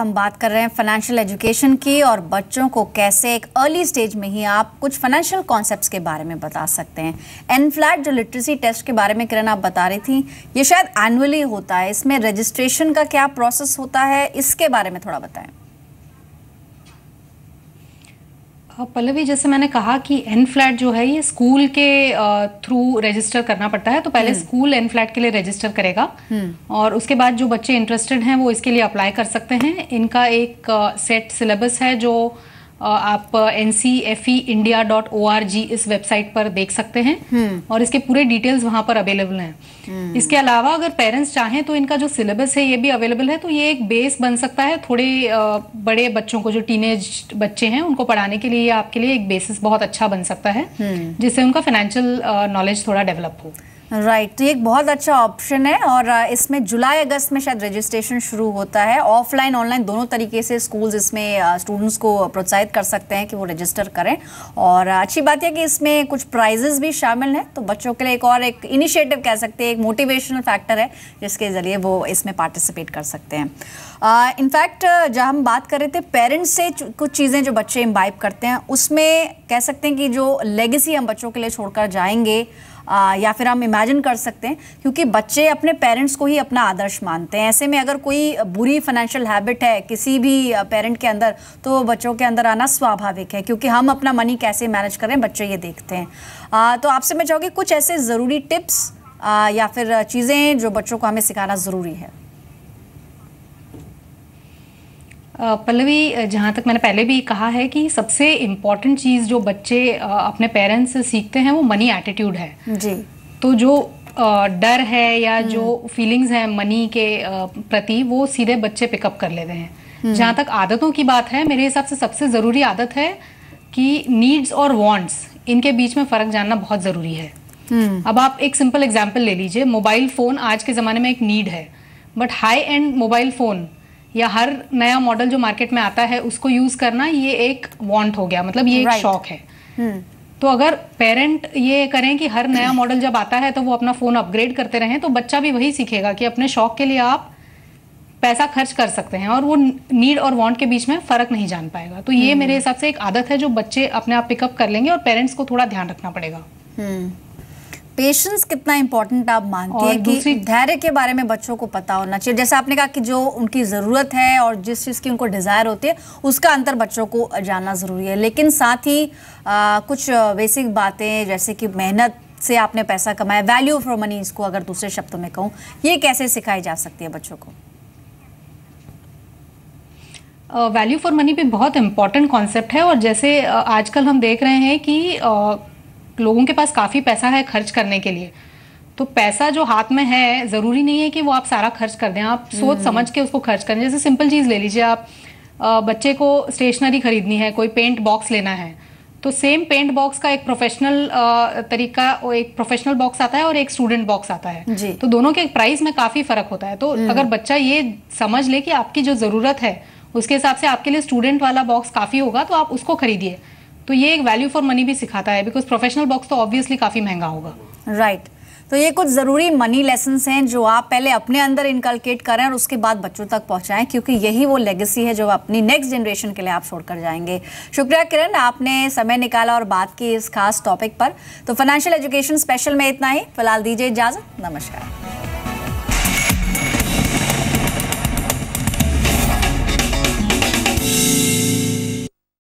हम बात कर रहे हैं फाइनेंशियल एजुकेशन की और बच्चों को कैसे एक अर्ली स्टेज में ही आप कुछ फाइनेंशियल कॉन्सेप्ट्स के बारे में बता सकते हैं। एनफ्लैट जो लिटरेसी टेस्ट के बारे में किरण आप बता रही थी, ये शायद एनुअली होता है, इसमें रजिस्ट्रेशन का क्या प्रोसेस होता है, इसके बारे में थोड़ा बताएं। पल्लवी, जैसे मैंने कहा कि एनफ्लैट जो है ये स्कूल के थ्रू रजिस्टर करना पड़ता है, तो पहले स्कूल एनफ्लैट के लिए रजिस्टर करेगा और उसके बाद जो बच्चे इंटरेस्टेड हैं वो इसके लिए अप्लाई कर सकते हैं। इनका एक सेट सिलेबस है जो आप ncfeindia.org इस वेबसाइट पर देख सकते हैं और इसके पूरे डिटेल्स वहां पर अवेलेबल हैं। इसके अलावा अगर पेरेंट्स चाहें तो इनका जो सिलेबस है ये भी अवेलेबल है, तो ये एक बेस बन सकता है थोड़े बड़े बच्चों को, जो टीनेज बच्चे हैं उनको पढ़ाने के लिए आपके लिए एक बेसिस बहुत अच्छा बन सकता है जिससे उनका फाइनेंशियल नॉलेज थोड़ा डेवलप हो। राइट, तो ये एक बहुत अच्छा ऑप्शन है और इसमें जुलाई अगस्त में शायद रजिस्ट्रेशन शुरू होता है। ऑफलाइन ऑनलाइन दोनों तरीके से स्कूल्स इसमें स्टूडेंट्स को प्रोत्साहित कर सकते हैं कि वो रजिस्टर करें। और अच्छी बात है कि इसमें कुछ प्राइजेस भी शामिल हैं, तो बच्चों के लिए एक और एक इनिशिएटिव कह सकते हैं, एक मोटिवेशनल फैक्टर है जिसके ज़रिए वो इसमें पार्टिसिपेट कर सकते हैं। इनफैक्ट जब हम बात कर रहे थे पेरेंट्स से कुछ चीज़ें जो बच्चे इम्बाइब करते हैं, उसमें कह सकते हैं कि जो लेगेसी हम बच्चों के लिए छोड़कर जाएंगे या फिर हम इमेजिन कर सकते हैं, क्योंकि बच्चे अपने पेरेंट्स को ही अपना आदर्श मानते हैं। ऐसे में अगर कोई बुरी फाइनेंशियल हैबिट है किसी भी पेरेंट के अंदर, तो बच्चों के अंदर आना स्वाभाविक है, क्योंकि हम अपना मनी कैसे मैनेज करें बच्चे ये देखते हैं। तो आपसे मैं चाहूँगी कुछ ऐसे ज़रूरी टिप्स या फिर चीज़ें जो बच्चों को हमें सिखाना ज़रूरी है। पल्लवी, जहाँ तक मैंने पहले भी कहा है कि सबसे इम्पॉर्टेंट चीज़ जो बच्चे अपने पेरेंट्स से सीखते हैं वो मनी एटीट्यूड है जी। तो जो डर है या जो फीलिंग्स हैं मनी के प्रति, वो सीधे बच्चे पिकअप कर लेते हैं। जहाँ तक आदतों की बात है, मेरे हिसाब से सबसे ज़रूरी आदत है कि नीड्स और वांट्स, इनके बीच में फ़र्क जानना बहुत ज़रूरी है। अब आप एक सिंपल एग्जाम्पल ले लीजिए, मोबाइल फ़ोन आज के ज़माने में एक नीड है, but high and mobile phone या हर नया मॉडल जो मार्केट में आता है उसको यूज करना ये एक वांट हो गया, मतलब ये एक शौक है। तो अगर पेरेंट ये करें कि हर नया मॉडल जब आता है तो वो अपना फोन अपग्रेड करते रहें, तो बच्चा भी वही सीखेगा कि अपने शौक के लिए आप पैसा खर्च कर सकते हैं और वो नीड और वांट के बीच में फर्क नहीं जान पाएगा। तो ये मेरे हिसाब से एक आदत है जो बच्चे अपने आप पिकअप कर लेंगे और पेरेंट्स को थोड़ा ध्यान रखना पड़ेगा। पेशेंस कितना इंपॉर्टेंट आप मानती हैं कि धैर्य के बारे में बच्चों को पता होना चाहिए? जैसे आपने कहा कि जो उनकी ज़रूरत है और जिस चीज़ की उनको डिज़ायर होती है उसका अंतर बच्चों को जानना ज़रूरी है, लेकिन साथ ही कुछ बेसिक बातें जैसे कि मेहनत से आपने पैसा कमाया, वैल्यू फॉर मनी, इसको अगर दूसरे शब्दों में कहूँ, ये कैसे सिखाई जा सकती है बच्चों को? वैल्यू फॉर मनी भी बहुत इंपॉर्टेंट कॉन्सेप्ट है और जैसे आजकल हम देख रहे हैं कि लोगों के पास काफ़ी पैसा है खर्च करने के लिए, तो पैसा जो हाथ में है ज़रूरी नहीं है कि वो आप सारा खर्च कर दें, आप सोच समझ के उसको खर्च करें। जैसे सिंपल चीज़ ले लीजिए, आप बच्चे को स्टेशनरी खरीदनी है, कोई पेंट बॉक्स लेना है, तो सेम पेंट बॉक्स का एक प्रोफेशनल तरीका, एक प्रोफेशनल बॉक्स आता है और एक स्टूडेंट बॉक्स आता है, तो दोनों के प्राइस में काफ़ी फ़र्क होता है। तो अगर बच्चा ये समझ ले कि आपकी जो ज़रूरत है उसके हिसाब से आपके लिए स्टूडेंट वाला बॉक्स काफ़ी होगा, तो आप उसको खरीदिए। तो ये एक वैल्यू फॉर मनी भी सिखाता है, बिकॉज प्रोफेशनल बॉक्स तो ऑब्वियसली काफ़ी महंगा होगा। राइट, तो ये कुछ ज़रूरी मनी लेसन्स हैं जो आप पहले अपने अंदर इनकलकेट करें और उसके बाद बच्चों तक पहुंचाएं, क्योंकि यही वो लेगेसी है जो अपनी नेक्स्ट जनरेशन के लिए आप छोड़कर जाएंगे। शुक्रिया किरण, आपने समय निकाला और बात की इस खास टॉपिक पर। तो फाइनेंशियल एजुकेशन स्पेशल में इतना ही, फिलहाल दीजिए इजाज़त, नमस्कार।